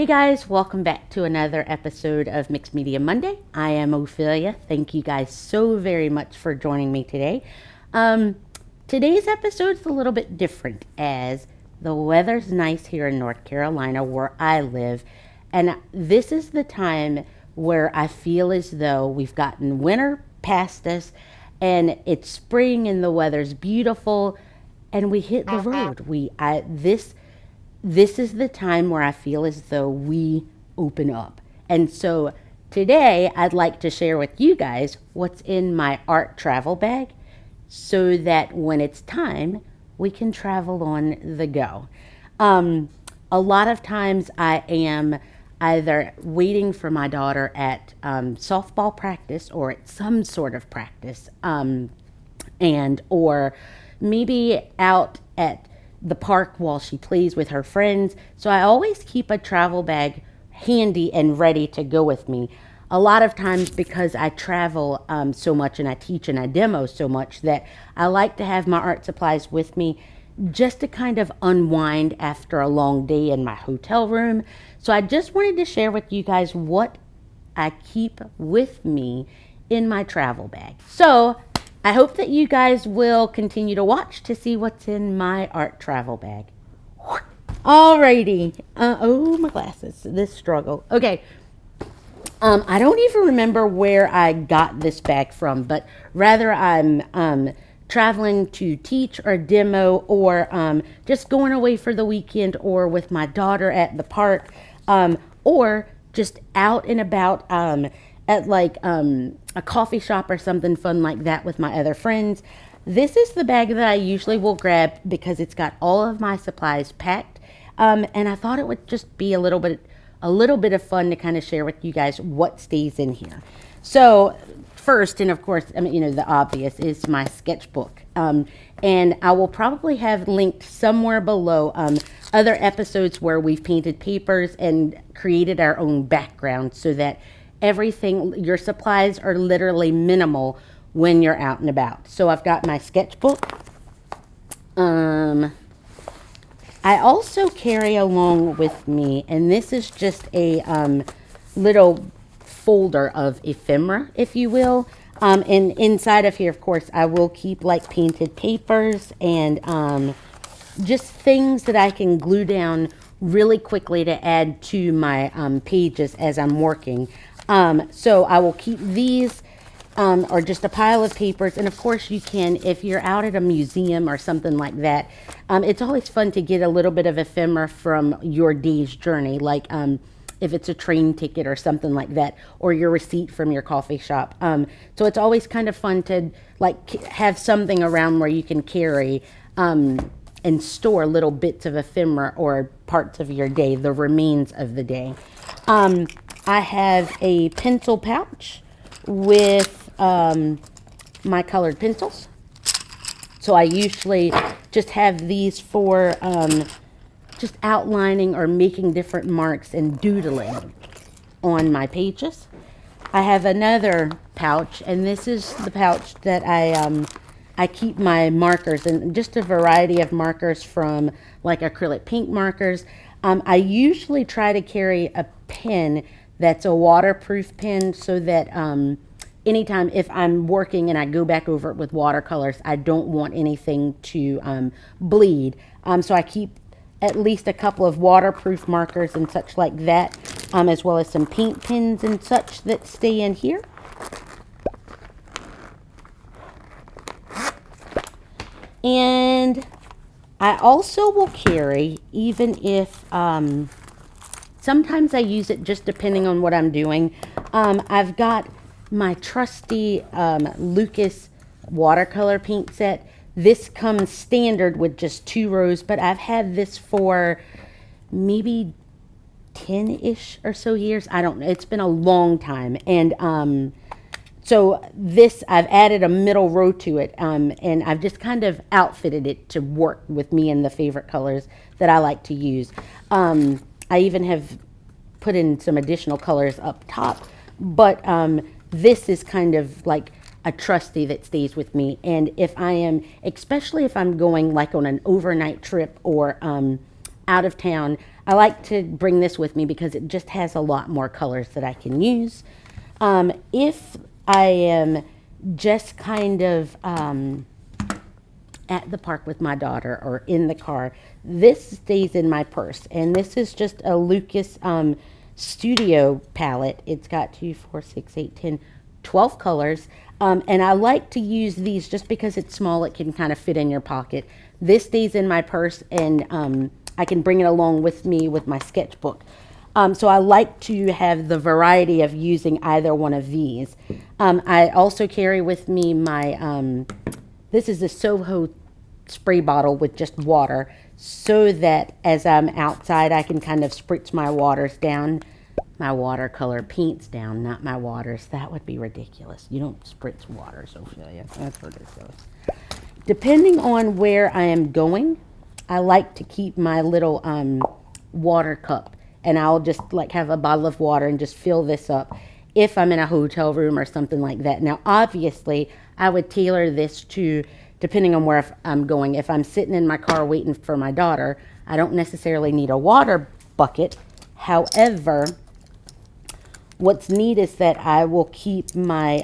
Hey guys, welcome back to another episode of Mixed Media Monday. I am Ophelia. Thank you guys so very much for joining me today. Today's episode is a little bit different as the weather's nice here in North Carolina where I live, and this is the time where I feel as though we've gotten winter past us and it's spring and the weather's beautiful and we hit the road. This is the time where I feel as though we open up. And so today I'd like to share with you guys what's in my art travel bag so that when it's time, we can travel on the go. A lot of times I am either waiting for my daughter at softball practice or at some sort of practice, or maybe out at the park while she plays with her friends. So I always keep a travel bag handy and ready to go with me. A lot of times because I travel so much and I teach and I demo so much that I like to have my art supplies with me just to kind of unwind after a long day in my hotel room. So I just wanted to share with you guys what I keep with me in my travel bag. So I hope that you guys will continue to watch to see what's in my art travel bag. Alrighty. Oh, my glasses. This struggle. Okay. I don't even remember where I got this bag from, but rather I'm traveling to teach or demo or just going away for the weekend or with my daughter at the park or just out and about at like a coffee shop or something fun like that with my other friends. This is the bag that I usually will grab because it's got all of my supplies packed. And I thought it would just be a little bit of fun to kind of share with you guys what stays in here. So first, and of course, the obvious is my sketchbook. And I will probably have linked somewhere below other episodes where we've painted papers and created our own background so that your supplies are literally minimal when you're out and about. So I've got my sketchbook. I also carry along with me, and this is just a little folder of ephemera, if you will. And inside of here, of course, I will keep like painted papers and just things that I can glue down really quickly to add to my pages as I'm working. So I will keep these or just a pile of papers. And of course you can, if you're out at a museum or something like that, it's always fun to get a little bit of ephemera from your day's journey. Like if it's a train ticket or something like that, or your receipt from your coffee shop. So it's always kind of fun to like have something around where you can carry and store little bits of ephemera or parts of your day, the remains of the day. I have a pencil pouch with my colored pencils. So I usually just have these for just outlining or making different marks and doodling on my pages. I have another pouch, and this is the pouch that I keep my markers, and just a variety of markers from like acrylic paint markers. I usually try to carry a pen that's a waterproof pen so that anytime if I'm working and I go back over it with watercolors, I don't want anything to bleed. So I keep at least a couple of waterproof markers and such like that, as well as some paint pens and such that stay in here. And I also will carry, even if sometimes I use it just depending on what I'm doing. I've got my trusty Lucas watercolor paint set. This comes standard with just 2 rows, but I've had this for maybe 10-ish or so years. I don't know. It's been a long time. And so this, I've added a middle row to it, and I've just kind of outfitted it to work with me and the favorite colors that I like to use. I even have put in some additional colors up top, but this is kind of like a trusty that stays with me. And if I am, especially if I'm going like on an overnight trip or out of town, I like to bring this with me because it just has a lot more colors that I can use. If I am just kind of at the park with my daughter or in the car, this stays in my purse. And this is just a Lucas Studio palette. It's got 2, 4, 6, 8, 10, 12 colors. And I like to use these just because it's small. It can kind of fit in your pocket. This stays in my purse, and I can bring it along with me with my sketchbook. So I like to have the variety of using either one of these. I also carry with me my, this is a Soho spray bottle with just water, so that as I'm outside, I can kind of spritz my waters down, my watercolor paints down, not my waters. That would be ridiculous. You don't spritz waters, Ophelia. That's ridiculous. Depending on where I am going, I like to keep my little water cup, and I'll just like have a bottle of water and just fill this up if I'm in a hotel room or something like that. Now, obviously, I would tailor this to, depending on where I'm going. If I'm sitting in my car waiting for my daughter, I don't necessarily need a water bucket. However, what's neat is that I will keep my,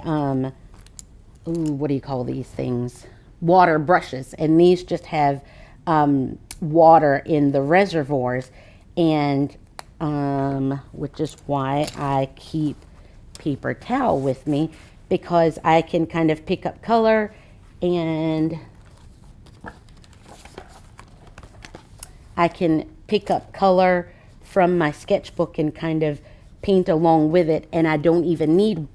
what do you call these things? Water brushes. And these just have water in the reservoirs, and which is why I keep paper towel with me, because I can kind of pick up color, and I can pick up color from my sketchbook and kind of paint along with it, and I don't even need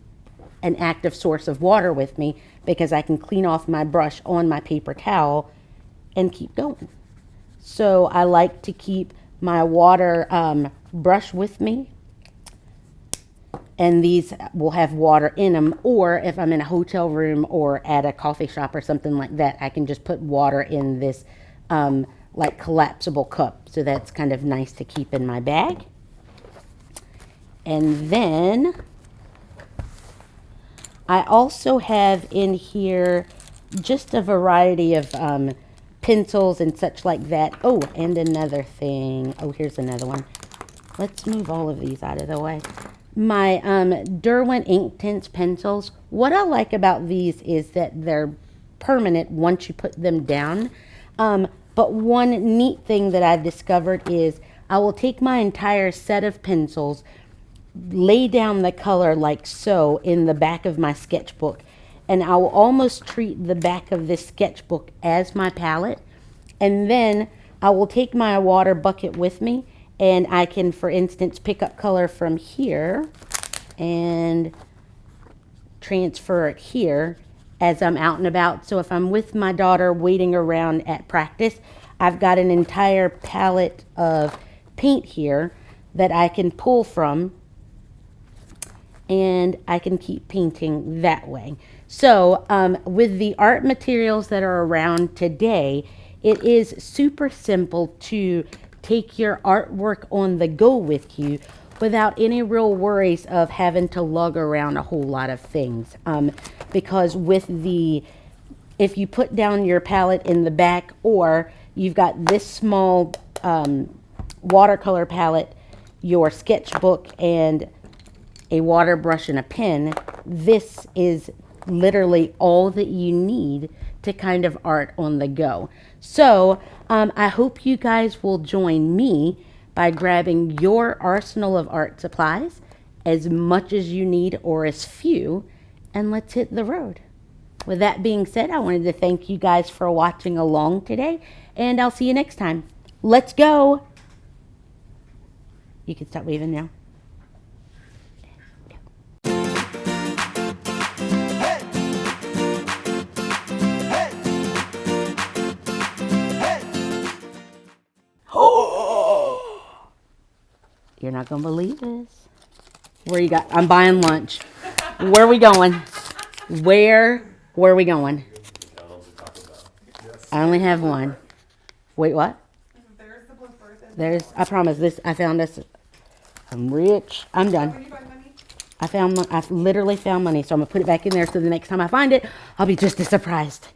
an active source of water with me because I can clean off my brush on my paper towel and keep going. So I like to keep my water brush with me, and these will have water in them. Or if I'm in a hotel room or at a coffee shop or something like that, I can just put water in this like collapsible cup. So that's kind of nice to keep in my bag. And then I also have in here just a variety of pencils and such like that. Oh, and another thing. Oh, here's another one. Let's move all of these out of the way. My Derwent Inktense pencils. What I like about these is that they're permanent once you put them down. But one neat thing that I've discovered is I will take my entire set of pencils, lay down the color like so in the back of my sketchbook, and I will almost treat the back of this sketchbook as my palette. And then I will take my water bucket with me, and I can, for instance, pick up color from here and transfer it here as I'm out and about. So if I'm with my daughter waiting around at practice, I've got an entire palette of paint here that I can pull from, and I can keep painting that way. So with the art materials that are around today, it is super simple to take your artwork on the go with you without any real worries of having to lug around a whole lot of things. Because with the, if you put down your palette in the back, or you've got this small watercolor palette, your sketchbook, and a water brush and a pen, this is literally all that you need to kind of art on the go. So I hope you guys will join me by grabbing your arsenal of art supplies, as much as you need or as few, and let's hit the road. With that being said, I wanted to thank you guys for watching along today, and I'll see you next time. Let's go. You can stop waving now. You're not going to believe this. Where you got? I'm buying lunch. Where are we going? Where are we going? I only have one. Wait, what? I promise this. I found this. I'm rich. I'm done. I literally found money, so I'm going to put it back in there so the next time I find it, I'll be just as surprised.